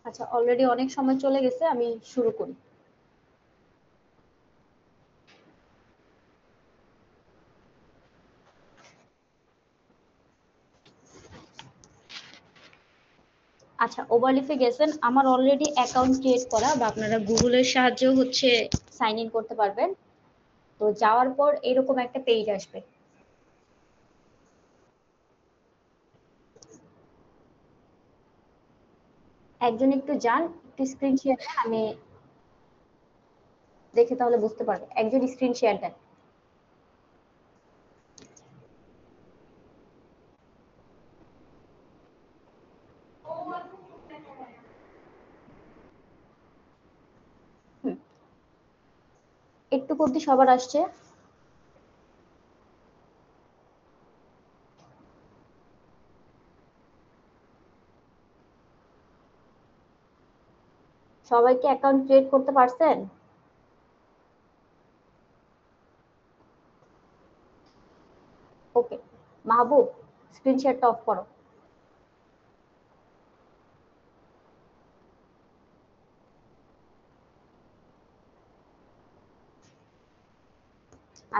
আচ্ছা, অলরেডি অনেক সময় চলে গেছে, আমি শুরু করি। আচ্ছা, ওভারলিফে গেছেন, আমার অলরেডি অ্যাকাউন্ট ক্রিয়েট করা, বা আপনারা গুগলের সাহায্যেও হচ্ছে সাইন ইন করতে পারবেন। তো যাওয়ার পর এরকম একটা পেজ আসবে। একজন একটু যান, একটু স্ক্রিন শেয়ার দেন, আমি দেখে তাহলে বুঝতে পারবো। একজন স্ক্রিন শেয়ার দেন। হুম, একটু করতে সবার আসছে? সবাইকে অ্যাকাউন্ট ক্রিয়েট করতে পারছেন? ওকে, মাহবুব, স্ক্রিন শেয়ারটা অফ করো।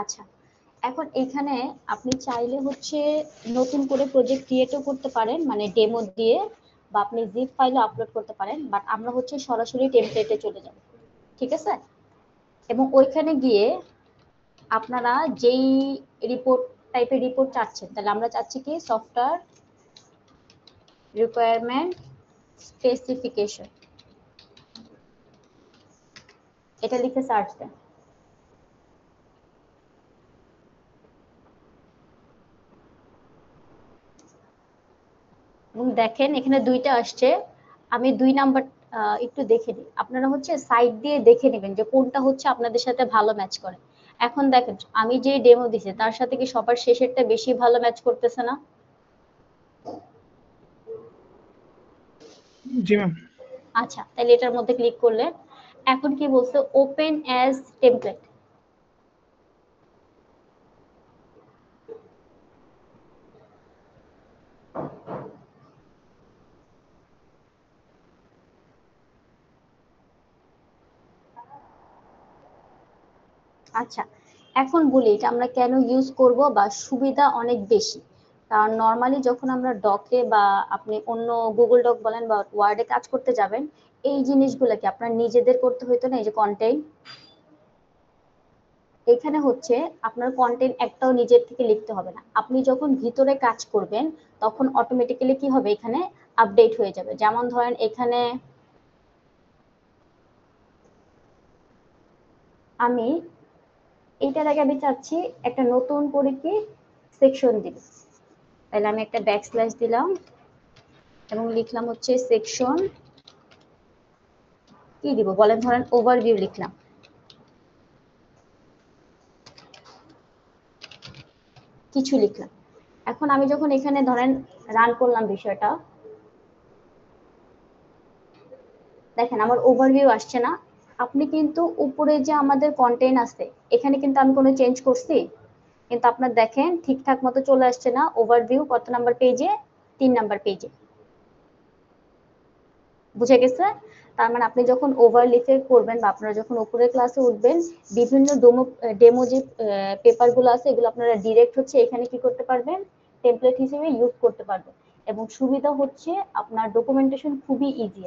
আচ্ছা, এখন এখানে আপনি চাইলে হচ্ছে নতুন করে প্রজেক্ট ক্রিয়েটও করতে পারেন, মানে ডেমো দিয়ে, বা আপনি জিপ ফাইলও আপলোড করতে পারেন, বাট আমরা হচ্ছে সরাসরি টেমপ্লেটে চলে যাব। ঠিক আছে? এবং ওইখানে গিয়ে আপনারা যেই রিপোর্ট টাইপের রিপোর্ট চাচ্ছেন, তাহলে আমরা চাচ্ছি কি সফটওয়্যার রিকোয়ারমেন্ট স্পেসিফিকেশন, এটা লিখে সার্চ দেন। এবং দেখেন এখানে দুইটা আসছে, আমি 2 নাম্বার একটু দেখে নিই, আপনারা হচ্ছে সাইড দিয়ে দেখে নেবেন যে কোনটা হচ্ছে আপনাদের সাথে ভালো ম্যাচ করে। এখন দেখেন আমি যে ডেমো দিছি তার সাথে কি সবার শেষেরটা বেশি ভালো ম্যাচ করতেছে না? জি ম্যাম। আচ্ছা, তাহলে এটার মধ্যে ক্লিক করলে এখন কি বলছে, ওপেন অ্যাজ টেমপ্লেট। আচ্ছা, এখন বলি এটা আমরা কেন ইউজ করব, বা সুবিধা অনেক বেশি। কারণ নর্মালি যখন আমরা ডকে বা আপনি অন্য গুগল ডক বলেন বা ওয়ার্ডে কাজ করতে যাবেন, এই জিনিসগুলোকে আপনার নিজেদের করতে হইতো না। এই যে কন্টেন্ট, এখানে হচ্ছে আপনার কন্টেন্ট একটাও নিজের থেকে লিখতে হবে না। আপনি যখন ভিতরে কাজ করবেন তখন অটোমেটিক্যালি কি হবে, এখানে আপডেট হয়ে যাবে। যেমন ধরেন এখানে আমি এইটার আগে আমি চাচ্ছি একটা নতুন করে কি সেকশন দিব। তাহলে আমি একটা ব্যাকস্ল্যাশ দিলাম এবং লিখলাম হচ্ছে সেকশন, কি দিব বলেন, ধরেন ওভারভিউ লিখলাম, কিছু লিখলাম। এখন আমি যখন এখানে ধরেন রান করলাম বিষয়টা, দেখেন আমার ওভারভিউ আসছে না। আপনি কিন্তু উপরে যে আমাদের কন্টেন্ট আছে, এখানে কিন্তু আমি কোনো চেঞ্জ করছি, কিন্তু আপনার দেখেন ঠিকঠাক মতো চলে আসছে না। ওভারভিউ কত নাম্বার পেজে? 3 নাম্বার পেজে। বুঝে গেছে? তার মানে আপনি যখন ওভারলিফে করবেন বা আপনারা যখন উপরের ক্লাসে উঠবেন, বিভিন্ন ডেমো যে পেপার গুলো আছে এগুলো আপনারা ডিরেক্ট হচ্ছে এখানে কি করতে পারবেন, টেমপ্লেট হিসেবে ইউজ করতে পারবেন। এবং সুবিধা হচ্ছে আপনার ডকুমেন্টেশন খুবই ইজি,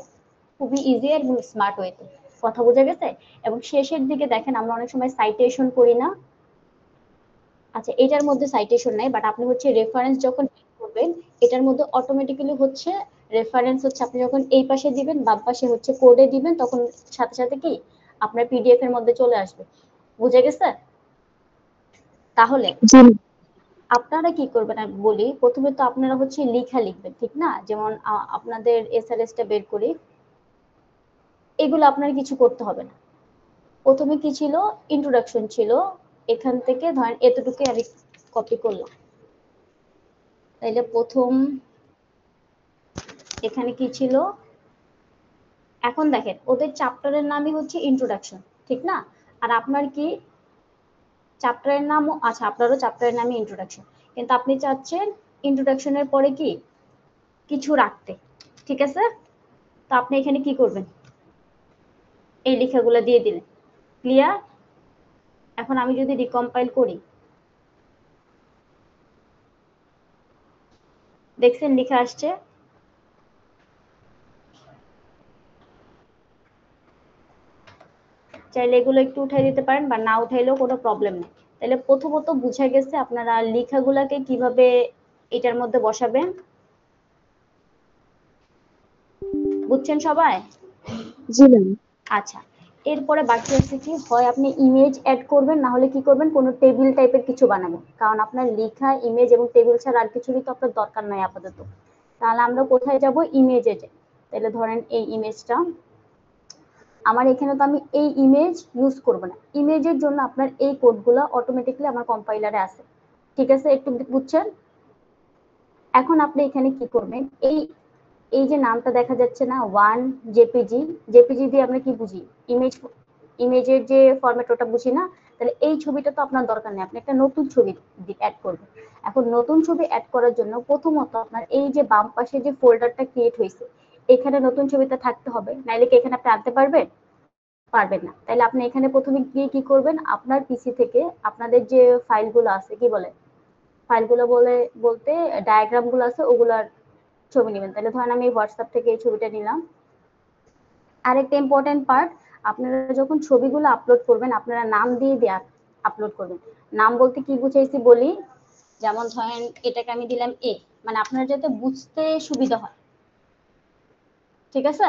খুবই ইজি এবং স্মার্ট ওয়েতে। কথা বোঝা গেছে? এবং শেষের দিকে দেখেন আমরা অনেক সময় সাইটেশন করি না। আচ্ছা, এটার মধ্যে সাইটেশন নাই, বাট আপনি হচ্ছে রেফারেন্স যখন করবেন, এটার মধ্যে অটোমেটিক্যালি হচ্ছে রেফারেন্স হচ্ছে আপনি যখন এই পাশে দিবেন, বাম পাশে হচ্ছে কোডে দিবেন, তখন সাথে সাথে কি আপনার পিডিএফ এর মধ্যে চলে আসবে। বুঝে গেছে? তাহলে আপনারা কি করবেন আমি বলি। প্রথমে তো আপনারা হচ্ছে লিখা লিখবেন, ঠিক না? যেমন আপনাদের এসএলএস টা বের করি, এগুলো আপনার কিছু করতে হবে না। প্রথমে কি ছিল, ইন্ট্রোডাকশন ছিল, এখান থেকে ধরেন এতটুকু আমি কপি করলাম। তাইলে প্রথম এখানে কি ছিল, এখন দেখেন ওদের চ্যাপ্টারের নামই হচ্ছে ইন্ট্রোডাকশন, ঠিক না? আর আপনার কি চ্যাপ্টারের নামও, আচ্ছা আপনারও চ্যাপ্টারের নামই ইন্ট্রোডাকশন, কিন্তু আপনি চাচ্ছেন ইন্ট্রোডাকশনের পরে কি কিছু রাখতে, ঠিক আছে? তো আপনি এখানে কি করবেন, এই লেখাগুলো দিয়ে দিলেন। ক্লিয়ার? এখন আমি যদি রিকম্পাইল করি, দেখছেন লেখা আসছে। চাইলে এগুলো একটু উঠাই দিতে পারেন বা না উঠাইলেও কোনো প্রবলেম নেই। তাহলে প্রথমত বুঝা গেছে আপনারা লেখাগুলাকে কিভাবে এটার মধ্যে বসাবেন। বুঝছেন সবাই? জি ম্যাম। আচ্ছা, এরপরে বাকি আছে কি, হয় আপনি ইমেজ অ্যাড করবেন, না হলে কি করবেন, কোনো টেবিল টাইপের কিছু বানাবেন। কারণ আপনার লেখা, ইমেজ এবং টেবিল ছাড়া আর কিছুরই তো আপনার দরকার নাই আপাতত। তাহলে আমরা কোথায় যাব, ইমেজে যাই। তাহলে ধরেন এই ইমেজটা আমার, এখানে তো আমি এই ইমেজ ইউজ করব না। ইমেজের জন্য আপনার এই কোডগুলো অটোমেটিক্যালি আমার কম্পাইলারে আছে। ঠিক আছে, একটু বুঝছেন? এখন আপনি এখানে কি করবেন, এই এই যে নামটা দেখা যাচ্ছে না, ওয়ান জেপিজি, জেপিজি দিয়ে আমরা কি বুঝি, ইমেজ, ইমেজের যে ফরম্যাট ওটা বুঝি না। তাহলে এই ছবিটা তো আপনার দরকার নেই, আপনি একটা নতুন ছবি অ্যাড করবেন। এখন নতুন ছবি অ্যাড করার জন্য প্রথমত আপনার এই যে বাম পাশে যে ফোল্ডারটা ক্রিয়েট হয়েছে, এখানে নতুন ছবিটা থাকতে হবে, নাইলে কি এখানে আপনি আনতে পারবেন? পারবেন না। তাহলে আপনি এখানে প্রথমে গিয়ে কি করবেন, আপনার পিসি থেকে আপনাদের যে ফাইলগুলো আছে, কি বলে ফাইলগুলো বলে বলতে ডায়াগ্রাম গুলো আছে, ওগুলার ছবি নেবেন। তাহলে ধরেন আমি হোয়াটসঅ্যাপ থেকে এই ছবিটা নিলাম। আরেকটা ইম্পর্টেন্ট পার্ট, আপনারা যখন ছবিগুলো আপলোড করবেন, আপনারা নাম দিয়ে দিয়ে আপলোড করবেন। নাম বলতে কি বুঝাইছি বলি, যেমন ধরেন এটাকে আমি দিলাম এ, মানে আপনার যাতে বুঝতে সুবিধা হয়। ঠিক আছে?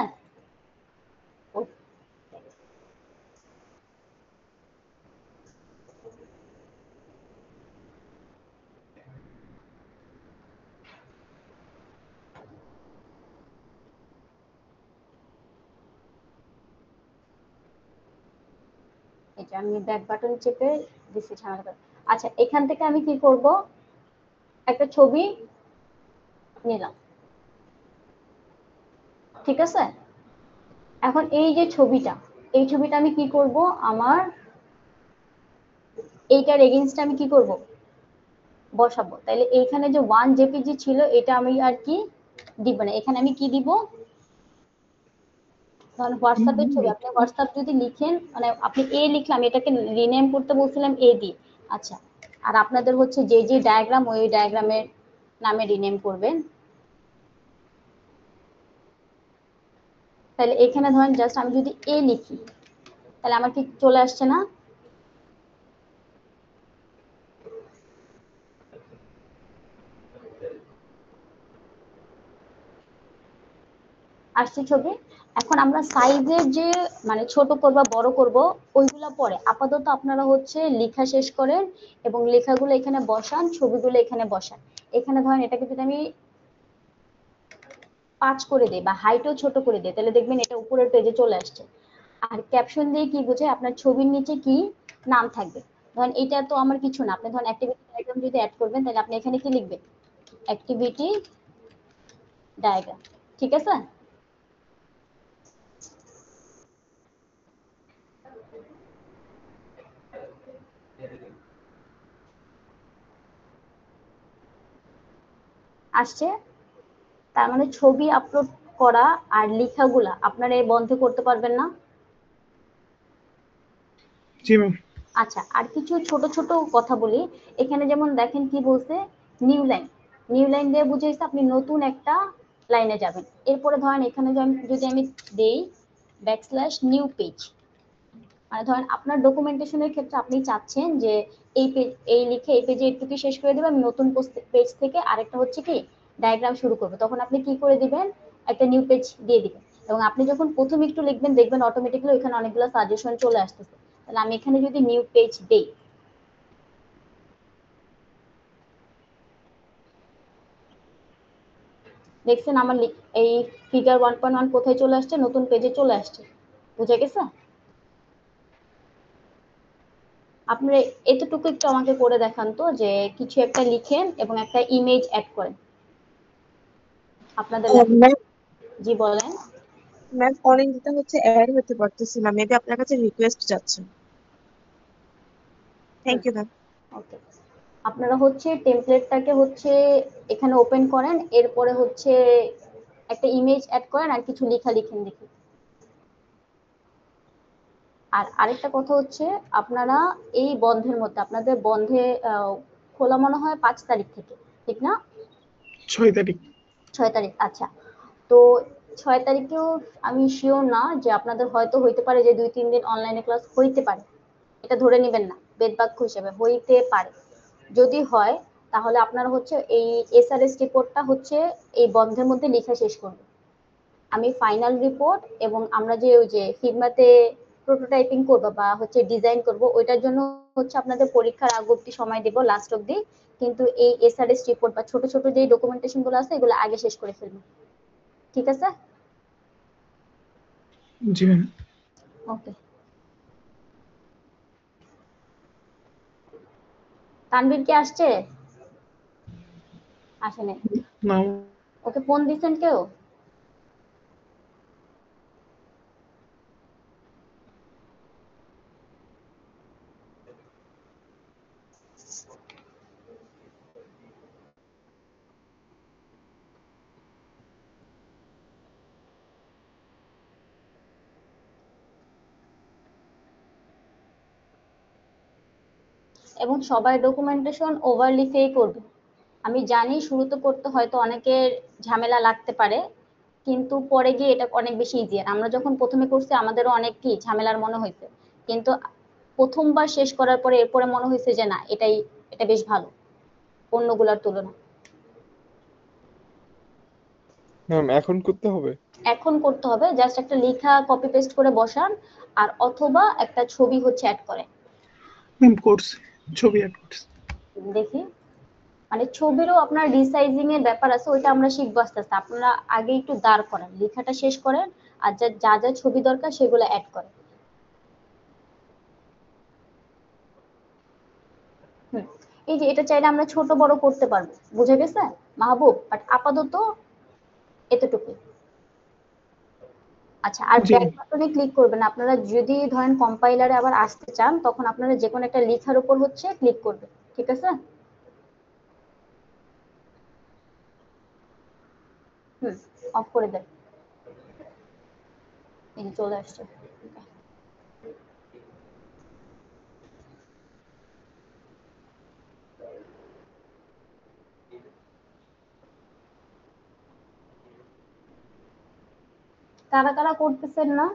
এটা আমি ব্যাক বাটন চেপে দিচ্ছি ঝামেলা। আচ্ছা, এখান থেকে আমি কি করব, একটা ছবি নিলাম। ঠিক আছে, এখন এই যে ছবিটা, এই ছবিটা আমি কি করব, আমার এইটার এগেইনস্ট আমি কি করব, বসাবো। তাহলে এইখানে যে ওয়ান জেপিজি ছিল, এটা আমি আর কি দিব না, এখানে আমি কি দিব, কারণ হোয়াটসঅ্যাপের ছবি, আপনি হোয়াটসঅ্যাপ যদি লিখেন, মানে আপনি এ লিখলাম, এটাকে রিনেম করতে বলছিলাম এ দিয়ে। আচ্ছা, আর আপনাদের হচ্ছে যে যে ডায়াগ্রাম, ওই ডায়াগ্রামের নামে রিনেম করবেন। তাহলে এখানে ধরেন জাস্ট আমি যদি এ লিখি, তাহলে আমার কি চলে আসছে না? আসছে ছবি। এখন আমরা সাইজের যে, মানে ছোট করব বড় করব, ওইগুলা পরে, আপাতত আপনারা হচ্ছে লেখা শেষ করেন এবং লেখাগুলো এখানে বসান, ছবিগুলো এখানে বসান। এখানে ধরেন এটাকে যদি আমি 5 করে দেই বা হাইটও ছোট করে দেই, তাহলে দেখবেন এটা উপরের পেজে চলে আসছে। আর ক্যাপশন দিয়ে কি বোঝায়, আপনার ছবির নিচে কি নাম থাকবে। ধরেন এটা তো আমার কিছু না, আপনি ধরেন অ্যাক্টিভিটি ডায়াগ্রাম যদি অ্যাড করবেন, তাহলে আপনি এখানে কি লিখবেন, অ্যাক্টিভিটি ডায়াগ্রাম। ঠিক আছে? আসছে। তার মানে ছবি আপলোড করা আর লেখাগুলা আপনারা বন্ধ করতে পারবেন না। জি ম্যাম। আচ্ছা, আর কিছু ছোট ছোট কথা বলি। এখানে যেমন দেখেন কি বলছে, নিউ লাইন। নিউ লাইন দিয়ে বুঝাইছে আপনি নতুন একটা লাইনে যাবেন। এরপরে ধরেন এখানে যদি আমি দেই ব্যাকস্ল্যাশ নিউ পেজ, মানে ধরেন আপনার ডকুমেন্টেশনের ক্ষেত্রে আপনি চাচ্ছেন যে এই পেজ, এই লিখে এই পেজে একটু শেষ করে দেবেন, আমি নতুন পেজ থেকে আরেকটা হচ্ছে কি ডায়াগ্রাম শুরু করবো, তখন আপনি কি করে দিবেন, একটা নিউ পেজ দিয়ে দিবেন। এবং আপনি যখন প্রথম একটু লিখবেন, দেখবেন অটোমেটিক্যালি ওইখানে অনেকগুলো সাজেশন চলে আসতেছে। তাহলে আমি এখানে যদি নিউ পেজ দেই, দেখছেন আমার এই ফিগার 1.1 কোথায় চলে আসছে, নতুন পেজে চলে আসছে। বুঝে গেছে? আপনারা এতটুকু একটু আমাকে করে দেখান তো, যে কিছু একটা লিখেন এবং একটা ইমেজ অ্যাড করেন আপনাদের ল্যাপটপ। ম্যাম, জি বলেন। ম্যাম অনিন্দিতা হচ্ছে অ্যাড হতে পারতেছি না, মেবি আপনার কাছে রিকোয়েস্ট যাচ্ছে। Thank you ma'am. ওকে, আপনারা হচ্ছে টেমপ্লেটটাকে হচ্ছে এখানে ওপেন করেন, এরপরে হচ্ছে একটা ইমেজ অ্যাড করেন আর কিছু লেখা লিখেন দেখি। আর আরেকটা কথা হচ্ছে, আপনারা এই বন্ধের মধ্যে, আপনাদের বন্ধে খোলা মনে হয় 5 তারিখ থেকে, ঠিক না? 6 তারিখ। 6 তারিখ, আচ্ছা। তো 6 তারিখেও আমি শিওর না যে আপনাদের হয়তো হইতে পারে যে 2-3 দিন অনলাইনে ক্লাস হইতে পারে, এটা ধরে নেবেন না বেদবাক্য হিসেবে, হইতে পারে। যদি হয় তাহলে আপনারা হচ্ছে এই এসআরএস রিপোর্টটা হচ্ছে এই বন্ধের মধ্যে লেখা শেষ করবেন। আমি ফাইনাল রিপোর্ট এবং আমরা যে ওই যে ফিগমাতে প্রোটোটাইপিং করব বা হচ্ছে ডিজাইন করব, ওইটার জন্য হচ্ছে আপনাদের পরীক্ষার আগ অব্দি সময় দেব, লাস্ট অব্দি। কিন্তু এই এসআরএস রিপোর্ট বা ছোট ছোট যে ডকুমেন্টেশন গুলো আছে এগুলো আগে শেষ করে ফেলবো, ঠিক আছে? জি ম্যাম। ওকে। তানভীর কি আসছে? আসে নাই। না। ওকে ফোন দিছেন কেউ? এবং সবাই ডকুমেন্টেশন ওভার লিখেই করবে। আমি জানি শুরুতে করতে হয়তো অনেকের ঝামেলা লাগতে পারে, কিন্তু পরে গিয়ে এটা অনেক বেশি ইজিয়ার। আমরা যখন প্রথমে করছি আমাদেরও অনেক কি ঝামেলার মনে হয়েছে, কিন্তু প্রথমবার শেষ করার পরে এরপরে মনে হয়েছে যে না, এটা বেশ ভালো অন্যগুলোর তুলনায়। ম্যাম এখন করতে হবে? এখন করতে হবে, জাস্ট একটা লেখা কপি পেস্ট করে বসান, আর অথবা একটা ছবি হচ্ছে অ্যাড করেন। ম্যাম করছি, ছবি অ্যাড করছি। দেখি, মানে ছবিরও আপনার রিসাইজিং এর ব্যাপার আছে, ওইটা আমরা শিখবো আস্তে আস্তে। আপনারা আগে একটু দাঁড় করেন, লেখাটা শেষ করেন, আর যা যা যা ছবি দরকার সেগুলো অ্যাড করেন। হুম, এই যে এটা চাইলে আমরা ছোট বড় করতে পারবো, বুঝে গেছে মাহবুব? বাট আপাতত এতটুকু। আচ্ছা, আর জি ব্যাক বাটনে ক্লিক করবেন। আপনারা যদি ধরেন কম্পাইলারে আবার আসতে চান, তখন আপনারা যে কোনো একটা লেখার উপর হচ্ছে ক্লিক করবেন, ঠিক আছে? হুম, অফ করে দেন। এই যে চলে আসছে। কারা কারা করতেছেন না?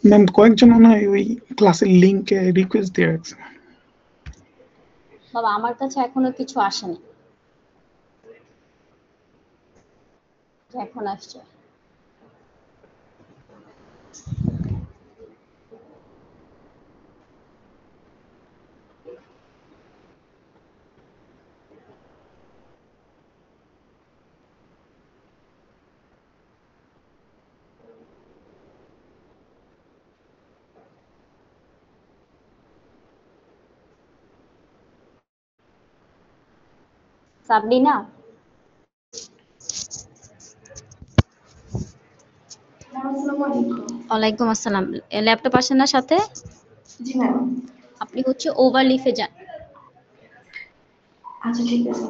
ম্যাম কয়েকজন মনে হয় ওই ক্লাসের লিংকে রিকোয়েস্ট দিয়ে রাখছে। বাবা, আমার কাছে এখনো কিছু আসেনি। এখন আসছে। সাবরিনা, ওয়ালাইকুম আসসালাম। ল্যাপটপ আসেন না সাথে? জি ম্যাম। আপনি হচ্ছে ওভারলিফে যান। আচ্ছা ঠিক আছে।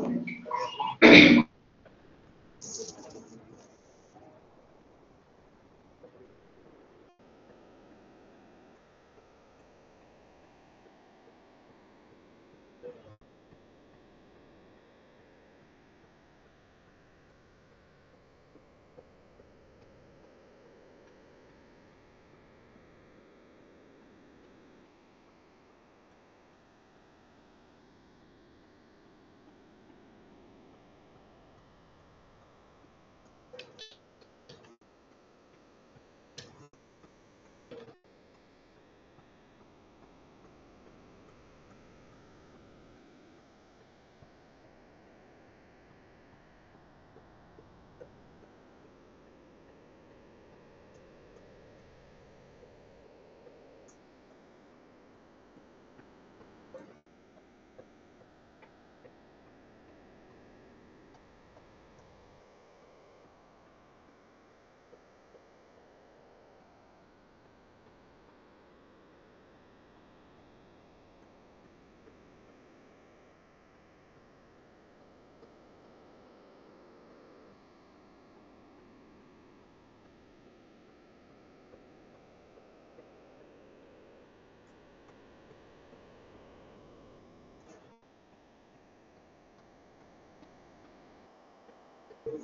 ম্যাম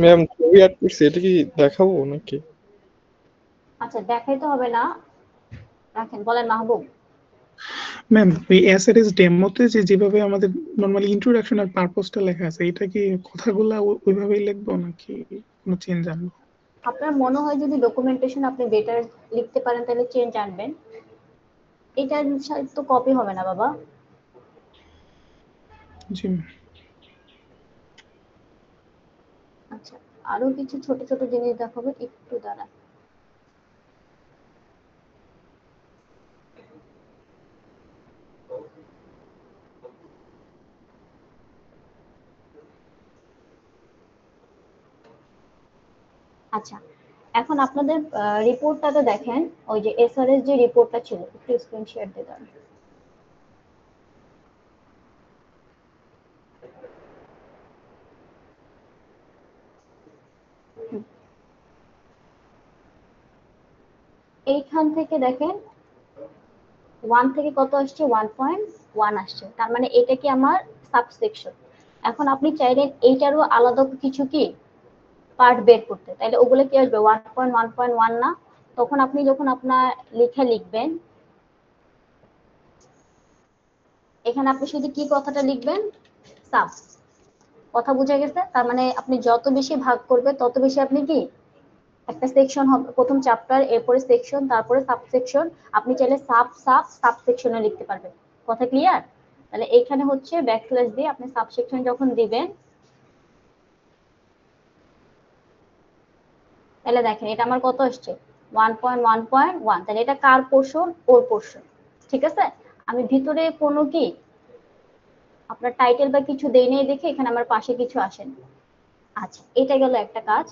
ম্যাম ছবি অ্যাড করছি, এটা কি দেখাবো নাকি? আচ্ছা, দেখাইতে হবে না, রাখেন। বলেন মাহবুব। ম্যাম ওই এসআরএস ডেমোতে যেভাবে আমাদের নরমালি ইন্ট্রোডাকশন আর পারপোজটা লেখা আছে, এটা কি কথাগুলো ওইভাবেই লিখবো নাকি কোনো চেঞ্জ আনবো? আপনার মনে হয় যদি ডকুমেন্টেশন আপনি বেটার লিখতে পারেন তাহলে চেঞ্জ আনবেন। এটার সাথে তো কপি হবে না বাবা। জি ম্যাম। আচ্ছা, আরো কিছু ছোট ছোট জিনিস দেখাবো, একটু দাঁড়া। আচ্ছা, এখন আপনাদের রিপোর্টটাতে দেখেন, ওই যে এসআরএস যে রিপোর্টটা ছিল, একটু স্ক্রিন শেয়ার দিয়ে দেন। এইখান থেকে দেখেন 1 থেকে কত আসছে, 1.1 আসছে, তার মানে এটা কি আমার সাবসেকশন। এখন আপনি চাইলেন এইটারও আলাদা কিছু কি পার্ট বের করতে, তাহলে ওগুলো কি আসবে 1.1.1 না? তখন আপনি যখন আপনার লেখা লিখবেন, এখানে আপনি শুধু কি কথাটা লিখবেন, সাব। কথা বোঝা গেছে? তার মানে আপনি যত বেশি ভাগ করবে তত বেশি আপনি কি একটা সেকশন হবে, প্রথম চ্যাপ্টার, এরপরে সেকশন, তারপরে সাবসেকশন। আপনি চাইলে সাবসেকশনে লিখতে পারবেন। কথা ক্লিয়ার? তাহলে এইখানে হচ্ছে ব্যাকস্ল্যাশ দিয়ে আপনি সাবসেকশন যখন দিবেন, তাহলে দেখেন এটা আমার কত আসছে, 1.1.1। তাহলে এটা কার পোর্শন? ওর পোর্শন। ঠিক আছে, আমি ভিতরে কোনো কি আপনার টাইটেল বা কিছু দেই নাই দেখে এখানে আমার পাশে কিছু আসেন। আচ্ছা, এটা গেল একটা কাজ।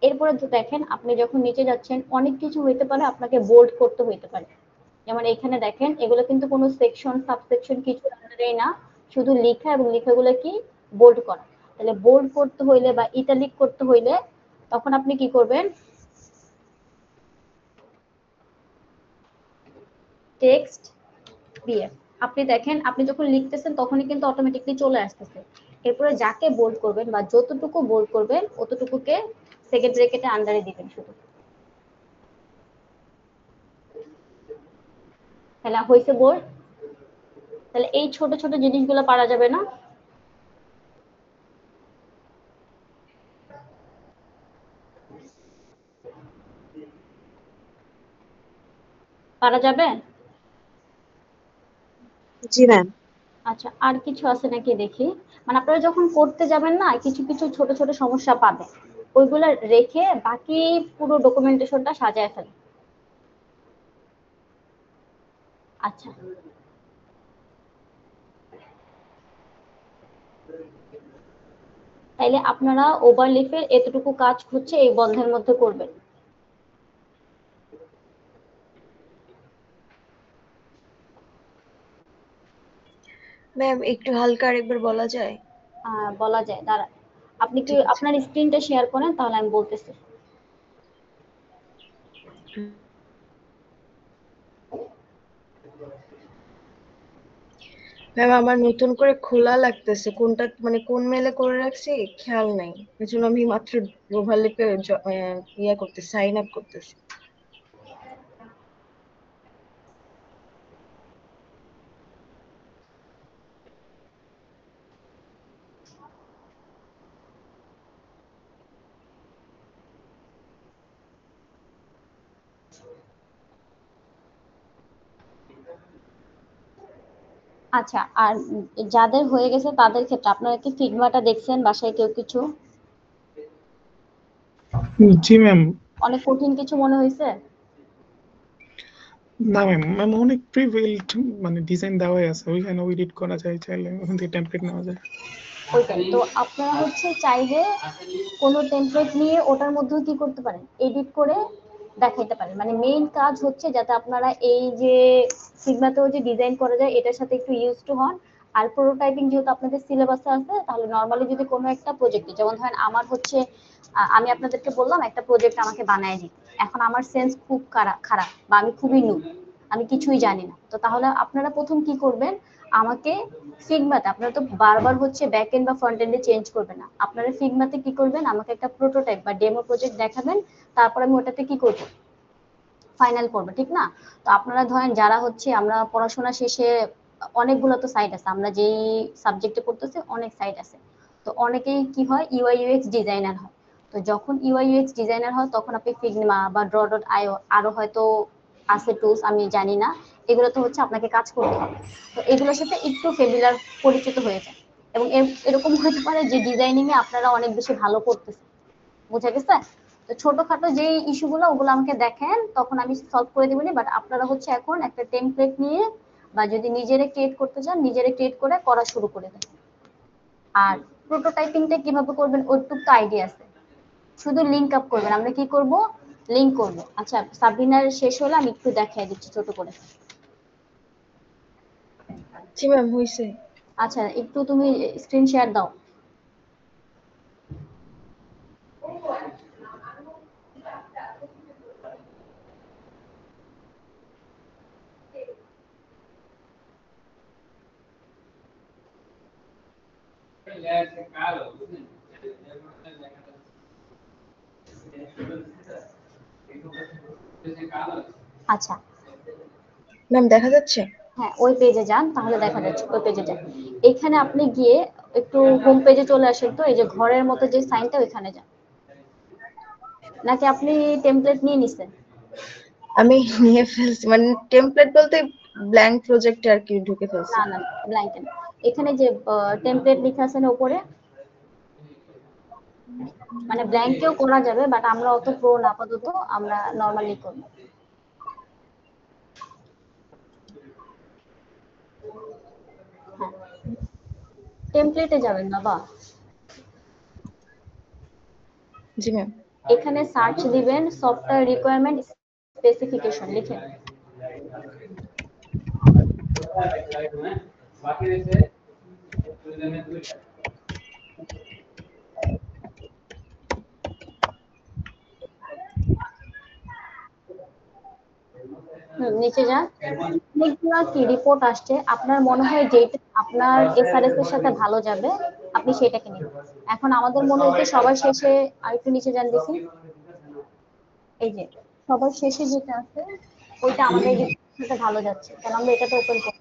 এরপরে তো দেখেন আপনি যখন নিচে যাচ্ছেন অনেক কিছু হইতে পারে, আপনাকে বোল্ড করতে হইতে পারে। যেমন এখানে দেখেন এগুলো কিন্তু কোনো সেকশন সাবসেকশন কিছু আন্ডারেই না, শুধু লেখা, এবং লেখাগুলো কি বোল্ড করা। তাহলে বোল্ড করতে হইলে বা ইটালিক করতে হইলে তখন আপনি কি করবেন, টেক্সট বিএফ। আপনি দেখেন আপনি যখন লিখতেছেন তখনই কিন্তু অটোমেটিকলি চলে আসতেছে। এরপরে যাকে বোল্ড করবেন বা যতটুকু বোল্ড করবেন অতটুকুকে সেকেন্ড ব্র্যাকেটে আন্ডারে দিবেন শুধু। তাহলে হয়েছে বোল্ড। তাহলে এই ছোট ছোট জিনিসগুলো পারা যাবে না? পারা যাবে? জি ম্যাম। আচ্ছা, আর কিছু আছে নাকি দেখি। মানে আপনারা যখন করতে যাবেন না, কিছু কিছু ছোট ছোট সমস্যা পাবেন, ওইগুলা রেখে বাকি পুরো ডকুমেন্টেশনটা সাজায় ফেলেন। আচ্ছা, তাইলে আপনারা ওভারলিফের এতটুকু কাজ হচ্ছে এই বন্ধের মধ্যে করবেন। ম্যাম একটু হালকা আরেকবার বলা যায়? বলা যায়, দাঁড়া। আপনি কি ঠিক আছে। আপনার স্ক্রিনটা শেয়ার করেন, তাহলে আমি বলতেছি। ম্যাম আমার নতুন করে খোলা লাগতেছে, কোনটা মানে কোন মেলে করে রাখছি খেয়াল নাই, এজন্য আমি মাত্র ওভারলিপে ইয়া করতেছি, সাইন আপ করতেছি। আচ্ছা, আর যাদের হয়ে গেছে তাদের ক্ষেত্রে আপনারা কি ফিগমাটা দেখছেন বাসায় কেউ কিছু? জি ম্যাম। অনেক কঠিন কিছু মনে হয়েছে? না ম্যাম, ম্যাম অনেক প্রিবিল্ড মানে ডিজাইন দেওয়াই আছে, ওইখানে এডিট করা যায়, চাইলে ওখান থেকে টেমপ্লেট নেওয়া যায়। ওইটাই তো, আপনারা হচ্ছে চাইলে কোনো টেমপ্লেট নিয়ে ওটার মধ্যেও কি করতে পারেন, এডিট করে দেখাইতে পারেন। মানে মেইন কাজ হচ্ছে যাতে আপনারা এই যে ফিগমাতেও যে ডিজাইন করা যায় এটার সাথে একটু ইউজ টু হন। আর প্রোটোটাইপিং যেহেতু আপনাদের সিলেবাসে আছে, তাহলে নর্মালি যদি কোনো একটা প্রজেক্টে, যেমন ধরেন আমার হচ্ছে আমি আপনাদেরকে বললাম একটা প্রজেক্ট আমাকে বানায় দিতে, এখন আমার সেন্স খুব খারাপ বা আমি খুবই নু, আমি কিছুই জানি না, তো তাহলে আপনারা প্রথম কি করবেন, আমাকে ফিগমাতে, আপনারা তো বারবার হচ্ছে ব্যাক এন্ড বা ফ্রন্ট এন্ডে চেঞ্জ করবেন না, আপনারা ফিগমাতে কি করবেন, আমাকে একটা প্রোটোটাইপ বা ডেমো প্রজেক্ট দেখাবেন, তারপর আমি ওটাতে কি করব, ফাইনাল করবো, ঠিক না? তো আপনারা ধরেন যারা হচ্ছে, আমরা পড়াশোনা শেষে অনেকগুলো তো সাইট আছে, আমরা যেই সাবজেক্টে পড়তেছি অনেক সাইট আছে, তো অনেকেই কি হয় ইউআই ইউএক্স ডিজাইনার হয়। তো যখন ইউআই ইউএক্স ডিজাইনার হয় তখন আপনি ফিগমা বা ড্র ডট আইও আরো হয়তো আছে টুলস, আমি জানি না, এগুলো তো হচ্ছে আপনাকে কাজ করতে হবে। তো এগুলোর সাথে একটু ফেমিলার পরিচিত হয়ে যায়, এবং এরকম হতে পারে যে ডিজাইনিং এ আপনারা অনেক বেশি ভালো করতেছেন, বুঝা গেছে? তো ছোটখাটো যে ইস্যুগুলো ওগুলো আমাকে দেখেন, তখন আমি সলভ করে দিবনি, বাট আপনারা হচ্ছে এখন একটা টেমপ্লেট নিয়ে বা যদি নিজেরে ক্রিয়েট করতে চান নিজেরে ক্রিয়েট করে করা শুরু করে দেন। আর প্রোটোটাইপিংটা কিভাবে করবেন ওইটুকু তো আইডিয়া আছে, শুধু লিংক আপ করবেন, আমরা কি করব, লিংক করব। আচ্ছা সাবিনার শেষ হলে আমি একটু দেখাই দিচ্ছি ছোট করে। জি ম্যাম হইছে। আচ্ছা একটু তুমি স্ক্রিন শেয়ার দাও। আচ্ছা ম্যাম দেখা যাচ্ছে? হ্যাঁ ওই পেজে যান, তাহলে দেখা যাচ্ছে, ওই পেজে যান, এখানে আপনি গিয়ে একটু হোম পেজে চলে আসেন, তো এই যে ঘরের মতো যে সাইনটা ওইখানে যান, নাকি আপনি টেমপ্লেট নিয়ে নিছেন? আমি নিয়ে ফেলছি, মানে টেমপ্লেট বলতে ব্ল্যাঙ্ক প্রজেক্টে আর কি ঢুকে ফেলছি। না না ব্ল্যাঙ্কেট, এখানে যে টেমপ্লেট লেখা আছে না উপরে, মানে ব্ল্যাঙ্কেও করা যাবে, বাট আমরা অত প্রো না, আপাতত আমরা নরমালি করব। টেমপ্লেটে যাবেন বাবা, জি ম্যাম। এখানে সার্চ দিবেন সফটওয়্যার রিকোয়ারমেন্ট স্পেসিফিকেশন লিখে, নিচে যান, অনেকগুলা কি রিপোর্ট আসছে, আপনার মনে হয় যেটা আপনার এসআরএস এর সাথে ভালো যাবে আপনি সেটাকে নিন। এখন আমাদের মনে হচ্ছে সবার শেষে, আর একটু নিচে যান দেখি, এই যে সবার শেষে যেটা আছে ওইটা আমাদের রিপোর্টের সাথে ভালো যাচ্ছে, কারণ আমরা এটাতে ওপেন করি,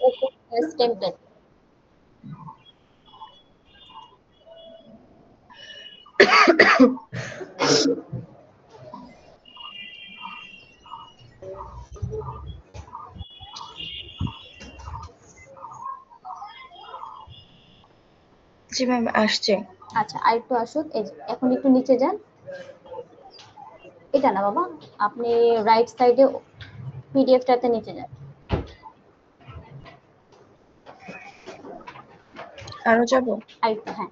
ওপেন টেমপ্লেট। জি ম্যাম আসছে। আচ্ছা আরেকটু আসুন, এই যে এখন একটু নিচে যান, এটা না বাবা, আপনি রাইট সাইডে পিডিএফটাতে নিচে যান, আরো যাব? আরেকটু, হ্যাঁ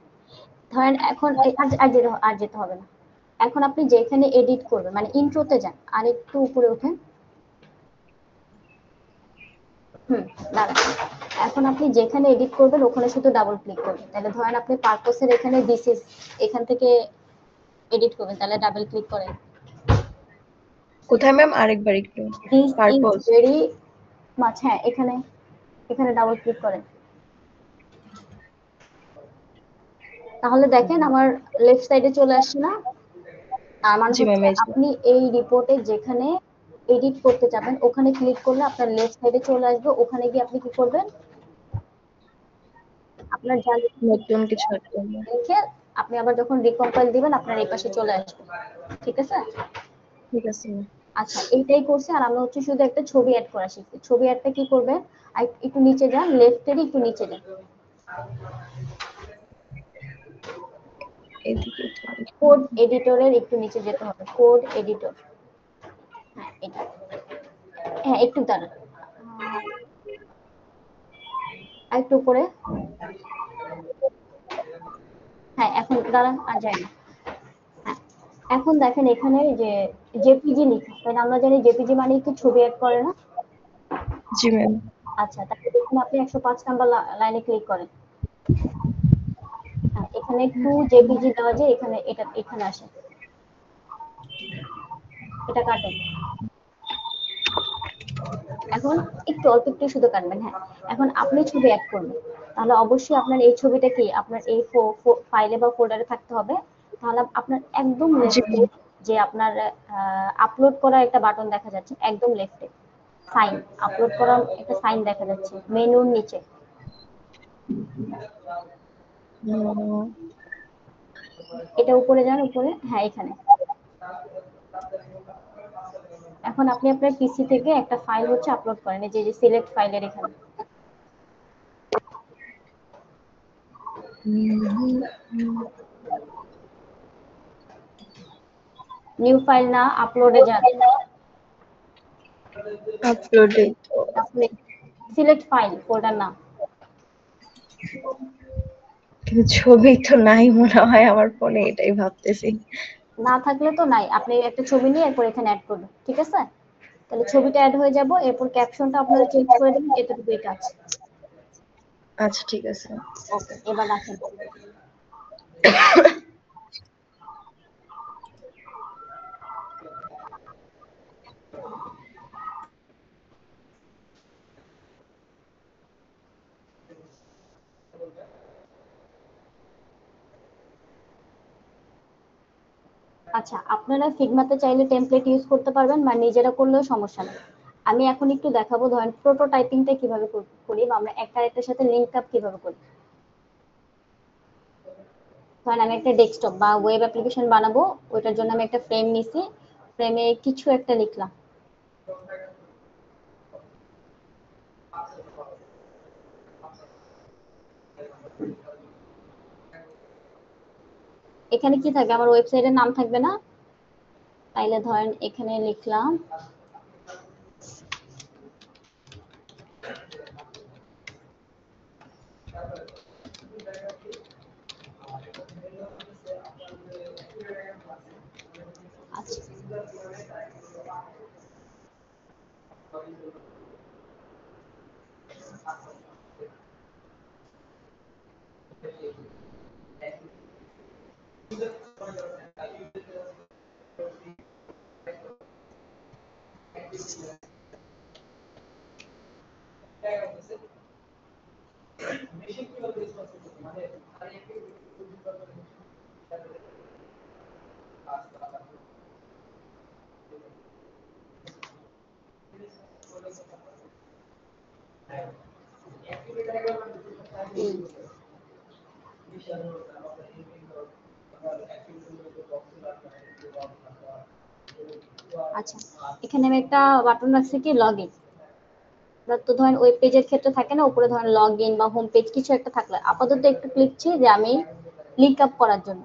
ধরেন এখন আর যেতে হবে না, এখন আপনি যেখানে এডিট করবেন মানে ইন্ট্রোতে যান, আর একটু উপরে ওঠেন, দাঁড়ান, এখন আপনি যেখানে এডিট করবেন ওখানে শুধু ডাবল ক্লিক করবেন, তাহলে ধরেন আপনি পারপসের এখানে দিস ইজ, এখান থেকে এডিট করবেন, তাহলে ডাবল ক্লিক করেন, কোথায় ম্যাম আরেকবার একটু? This is purpose. Very much, হ্যাঁ এখানে, এখানে ডাবল ক্লিক করেন, তাহলে দেখেন আমার লেফট সাইডে চলে আসছে না? তার মানে জি ম্যাম হচ্ছে এই যে। আপনি এই রিপোর্টে যেখানে এডিট করতে যাবেন ওখানে ক্লিক করলে আপনার লেফট সাইডে চলে আসবে, ওখানে গিয়ে আপনি কি করবেন, আপনার যা নতুন কিছু অ্যাড করবো। লিখে আপনি আবার যখন রিকম্পাইল দিবেন আপনার এই পাশে চলে আসবে, ঠিক আছে? ঠিক আছে ম্যাম। আচ্ছা এইটাই করছি, আর আমরা হচ্ছে শুধু একটা ছবি অ্যাড করা শিখছি, ছবি অ্যাডটা কি করবেন, আর একটু নিচে যান, লেফটেরই একটু নিচে যান, এদিকে তো কোড এডিটরের একটু নিচে যেতে হবে, কোড এডিটর, হ্যাঁ এটা, হ্যাঁ একটু দাঁড়ান, আর একটু উপরে, হ্যাঁ এখন দাঁড়ান, আর যায় না, হ্যাঁ এখন দেখেন এখানে যে জেপিজি লিখা, তাহলে আমরা জানি জেপিজি মানে কি ছবি অ্যাড করে না? জি ম্যাম। আচ্ছা, তাহলে দেখুন আপনি 105 নাম্বার লাইনে ক্লিক করেন। হ্যাঁ, এখানে একটু জেপিজি দেওয়া যায়, এখানে এটা এখানে আসে, এটা কাটেন। এখন একটু অল্প একটু শুধু কাটবেন। হ্যাঁ, এখন আপনি ছবি অ্যাড করবেন, তাহলে অবশ্যই আপনার এই ছবিটা কি আপনার এই ফাইলে বা ফোল্ডারে থাকতে হবে। তাহলে আপনার একদম জি লেফটে যে আপনার আপলোড করা একটা বাটন দেখা যাচ্ছে, একদম লেফটে সাইন, আপলোড করা একটা সাইন দেখা যাচ্ছে মেনুর নিচে। এটা উপরে যান, উপরে, হ্যাঁ এখানে। এখন আপনি আপনার পিসি থেকে একটা ফাইল হচ্ছে আপলোড করেন, এই যে সিলেক্ট ফাইলের এখানে। নিউ ফাইল না, আপলোডে যান। আপলোডে আপনি সিলেক্ট ফাইল, ফোল্ডার না। কিন্তু ছবি তো নাই মনে হয় আমার ফোনে, এটাই ভাবতেছি। না থাকলে তো নাই, আপনি একটা ছবি নিয়ে এরপর এখানে অ্যাড করবেন, ঠিক আছে? তাহলে ছবিটা অ্যাড হয়ে যাব, এরপর ক্যাপশনটা আপনারা চেঞ্জ করে দেবেন, এতটুকুই কাজ। আচ্ছা ঠিক আছে। ওকে, এবার রাখেন। আচ্ছা, আপনারা ফিগমাতে চাইলে টেমপ্লেট ইউজ করতে পারবেন বা নিজেরা করলেও সমস্যা নেই। আমি এখন একটু দেখাবো, ধরেন প্রোটোটাইপিংটা কিভাবে করি বা আমরা একটা আরেকটার সাথে লিংক আপ কিভাবে করি। ধরেন আমি একটা ডেস্কটপ বা ওয়েব অ্যাপ্লিকেশন বানাবো, ওইটার জন্য আমি একটা ফ্রেম নিছি, ফ্রেমে কিছু একটা লিখলাম। এখানে কি থাকবে, আমার ওয়েবসাইটের নাম থাকবে না? তাইলে ধরেন এখানে লিখলাম আচ্ছা, আচ্ছা, এখানে আমি একটা বাটন রাখছি কি লগইন। তো ধরেন ওয়েব পেজের ক্ষেত্রে থাকে না উপরে ধরেন লগ ইন বা হোম পেজ কিছু একটা থাকলে আপাতত একটু লিখছি যে আমি লিংক আপ করার জন্য।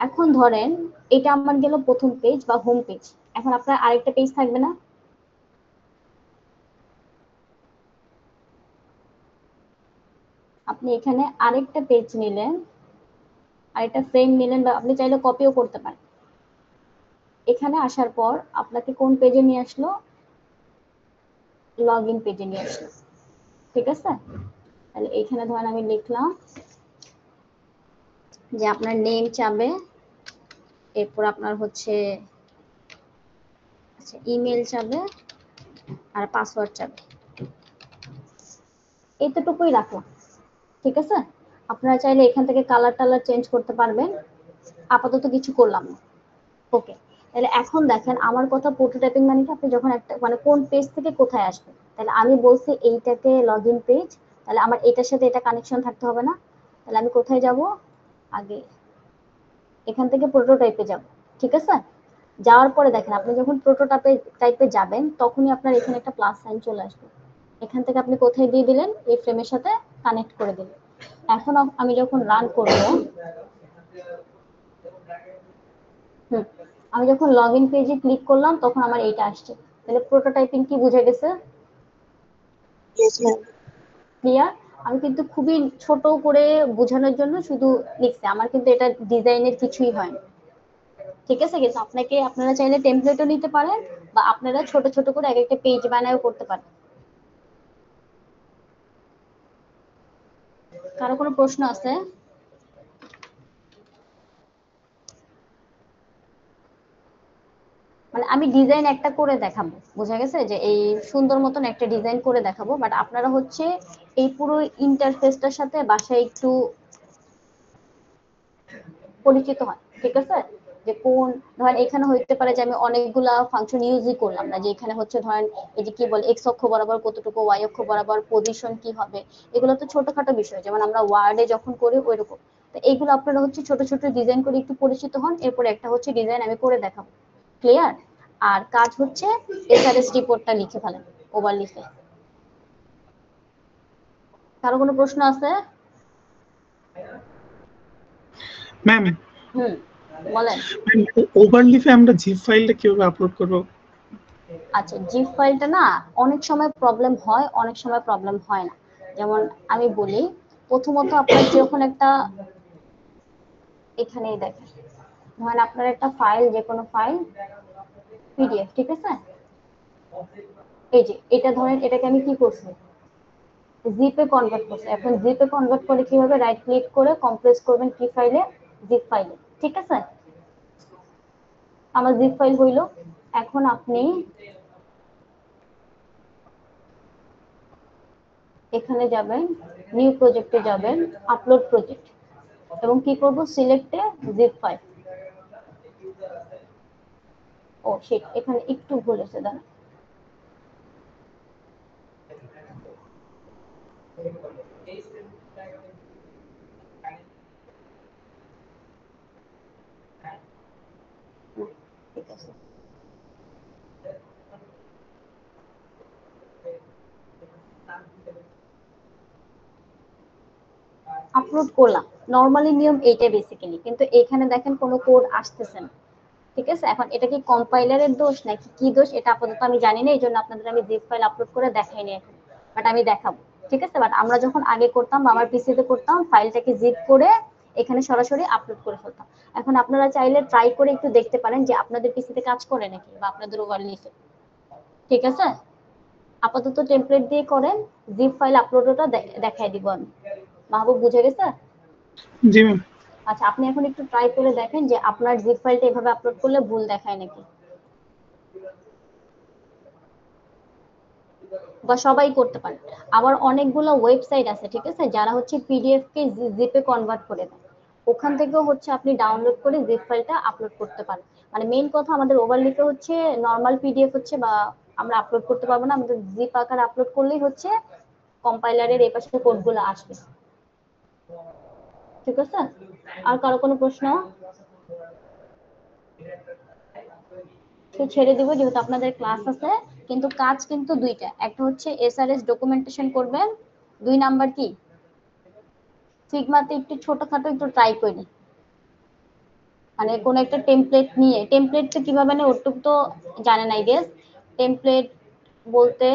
এখন ধরেন এটা আমার গেল প্রথম পেজ বা হোম পেজ, এখন আপনার আরেকটা পেজ থাকবে না? আপনি এখানে আরেকটা পেজ নিলেন, আরেকটা ফ্রেম নিলেন, বা আপনি চাইলে কপিও করতে পারেন। এখানে আসার পর আপনাকে কোন পেজে নিয়ে আসলো? লগ ইন পেজে নিয়ে আসলো, ঠিক আছে? তাহলে এখানে ধরেন আমি লিখলাম যে আপনার নেম চাবে, এরপর আপনার হচ্ছে আচ্ছা ইমেল চাবে আর পাসওয়ার্ড চাবে, এতটুকুই রাখলাম, ঠিক আছে? আপনারা চাইলে এখান থেকে কালার টালার চেঞ্জ করতে পারবেন, আপাতত কিছু করলাম না। ওকে, তাহলে এখন দেখেন আমার কথা প্রোটোটাইপিং মানে কি, আপনি যখন একটা মানে কোন পেজ থেকে কোথায় আসবেন, তাহলে আমি বলছি এইটাকে লগ ইন পেজ, তাহলে আমার এটার সাথে এটা কানেকশন থাকতে হবে না? তাহলে আমি কোথায় যাব, আগে এখান থেকে প্রোটোটাইপে যাব, ঠিক আছে? যাওয়ার পরে দেখেন আপনি যখন টাইপে যাবেন তখনই আপনার এখানে একটা প্লাস সাইন চলে আসবে, এখান থেকে আপনি কোথায় দিয়ে দিলেন, এই ফ্রেমের সাথে কানেক্ট করে দিলেন। এখন আমি যখন রান করব, আমি যখন লগ ইন পেজে ক্লিক করলাম তখন আমার এইটা আসছে। তাহলে প্রোটোটাইপিং কি বুঝে গেছে? Yes ma'am. ক্লিয়ার? আমি কিন্তু খুবই ছোট করে বোঝানোর জন্য শুধু লিখছি, আমার কিন্তু এটা ডিজাইনের কিছুই হয় না, ঠিক আছে? কিন্তু আপনারা চাইলে টেমপ্লেটও নিতে পারেন বা আপনারা ছোট ছোট করে এক একটা পেজ বানায়ও করতে পারেন। কারো কোনো প্রশ্ন আছে? মানে আমি ডিজাইন একটা করে দেখাবো, বোঝা গেছে যে এই সুন্দর মতন একটা ডিজাইন করে দেখাবো, বাট আপনারা হচ্ছে এই পুরো ইন্টারফেসটার সাথে বাসায় একটু পরিচিত হয়, ঠিক আছে? যে কোন ধরেন এখানে হইতে পারে যে আমি অনেকগুলা ফাংশন ইউজই করলাম না, যে এখানে হচ্ছে ধরেন এই যে কি বলে এক্স অক্ষ বরাবর কতটুকু, ওয়াই অক্ষ বরাবর পজিশন কি হবে, এগুলো তো ছোটখাটো বিষয়, যেমন আমরা ওয়ার্ডে যখন করি ওইরকম। তো এইগুলো আপনারা হচ্ছে ছোট ছোট ডিজাইন করে একটু পরিচিত হন, এরপর একটা হচ্ছে ডিজাইন আমি করে দেখাবো, ক্লিয়ার? আর কাজ হচ্ছে এসআরএস রিপোর্টটা লিখে ফেলেন, ওভার লিখে। কারো কোনো প্রশ্ন আছে? ম্যাম বলেন। ওভারলিফে আমরা জিপ ফাইলটা কিভাবে আপলোড করব? আচ্ছা, জিপ ফাইলটা না অনেক সময় প্রবলেম হয়, অনেক সময় প্রবলেম হয় না। যেমন আমি বলি, প্রথমত আপনার যখন একটা, এখানেই দেখেন, ধরেন আপনার একটা ফাইল, যে কোনো ফাইল পিডিএফ, ঠিক আছে? এই যে এটা ধরেন, এটাকে আমি কি করছি, জিপে কনভার্ট করছি। এখন জিপে কনভার্ট করে কিভাবে, রাইট ক্লিক করে কম্প্রেস করবেন কি ফাইলে, জিপ ফাইলে, ঠিক আছে? আমার জিপ ফাইল হইলো। এখন আপনি এখানে যাবেন, নিউ প্রজেক্টে যাবেন, আপলোড প্রজেক্ট, এবং কি করব, সিলেক্টে জিপ ফাইল। ও শিট, এখানে একটু ভুল হয়েছে, দাঁড়ান। ঠিক আছে, আপলোড করলাম। নরমালি নিয়ম এইটা বেসিক্যালি, কিন্তু এখানে দেখেন কোনো কোড আসতেছে না, ঠিক আছে? এখন এটা কি কম্পাইলারের দোষ নাকি কি দোষ, এটা আপাতত আমি জানি না, এই জন্য আপনাদের আমি জিপ ফাইল আপলোড করে দেখাইনি এখন, বাট আমি দেখাবো, ঠিক আছে? বাট আমরা যখন আগে করতাম বা আমার পিসিতে করতাম, ফাইলটাকে জিপ করে এখানে সরাসরি আপলোড করে ফেলতাম। এখন আপনারা চাইলে ট্রাই করে একটু দেখতে পারেন যে আপনাদের পিসিতে কাজ করে নাকি, বা আপনাদের ওভারলিফে, ঠিক আছে? আপাতত টেমপ্লেট দিয়ে করেন, জিপ ফাইল আপলোডটা দেখাই দিব আমি। মাহবুব, বুঝে গেছে? জি ম্যাম। আচ্ছা, আপনি এখন একটু ট্রাই করে দেখেন যে আপনার জিপ ফাইলটা এভাবে আপলোড করলে ভুল দেখায় নাকি, বা সবাই করতে পারে। আবার অনেকগুলো ওয়েবসাইট আছে, ঠিক আছে, যারা হচ্ছে পিডিএফ কে জিপে কনভার্ট করে দেয়, ওখান থেকেও হচ্ছে আপনি ডাউনলোড করে জিপ ফাইলটা আপলোড করতে পারেন। মানে মেইন কথা, আমাদের ওভারলিপে হচ্ছে নরমাল পিডিএফ হচ্ছে বা আমরা আপলোড করতে পারবো না, আমাদের জিপ আকারে আপলোড করলেই হচ্ছে কম্পাইলারের এই পাশে কোডগুলো আসবে, ঠিক আছে? আর কারো কোনো প্রশ্ন? তো ছেড়ে দিব, যেহেতু আপনাদের ক্লাস আছে। কিন্তু কাজ কিন্তু দুইটা, একটা হচ্ছে এসআরএস ডকুমেন্টেশন করবেন, 2 নাম্বার কি ফিগমাতে একটু ছোটখাটো একটু ট্রাই করি, মানে কোন একটা টেমপ্লেট নিয়ে, টেমপ্লেটটা কিভাবে নেয় ওটুকু তো জানেন আই গেস। টেমপ্লেট বলতে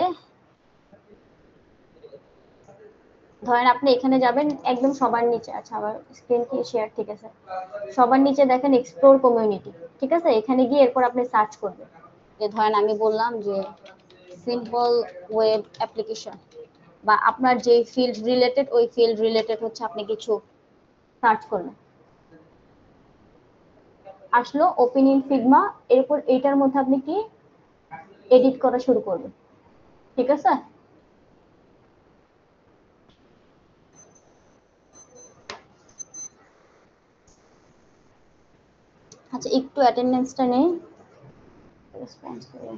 ধরেন আপনি এখানে যাবেন একদম সবার নিচে, আচ্ছা আমার স্ক্রিন কি শেয়ার, ঠিক আছে? সবার নিচে দেখেন এক্সপ্লোর কমিউনিটি, ঠিক আছে? এখানে গিয়ে এরপর আপনি সার্চ করবেন, যে ধরেন আমি বললাম যে সিম্পল ওয়েব অ্যাপ্লিকেশন, বা আপনার যে ফিল্ড রিলেটেড ওই ফিল্ড রিলেটেড হচ্ছে আপনি কিছু সার্চ করবেন, আসলো ওপেন ইন ফিগমা। এরপর এইটার মধ্যে আপনি কি এডিট করা শুরু করবেন, ঠিক আছে? আচ্ছা, একটু অ্যাটেন্ডেন্সটা নেই, রেসপন্স করে।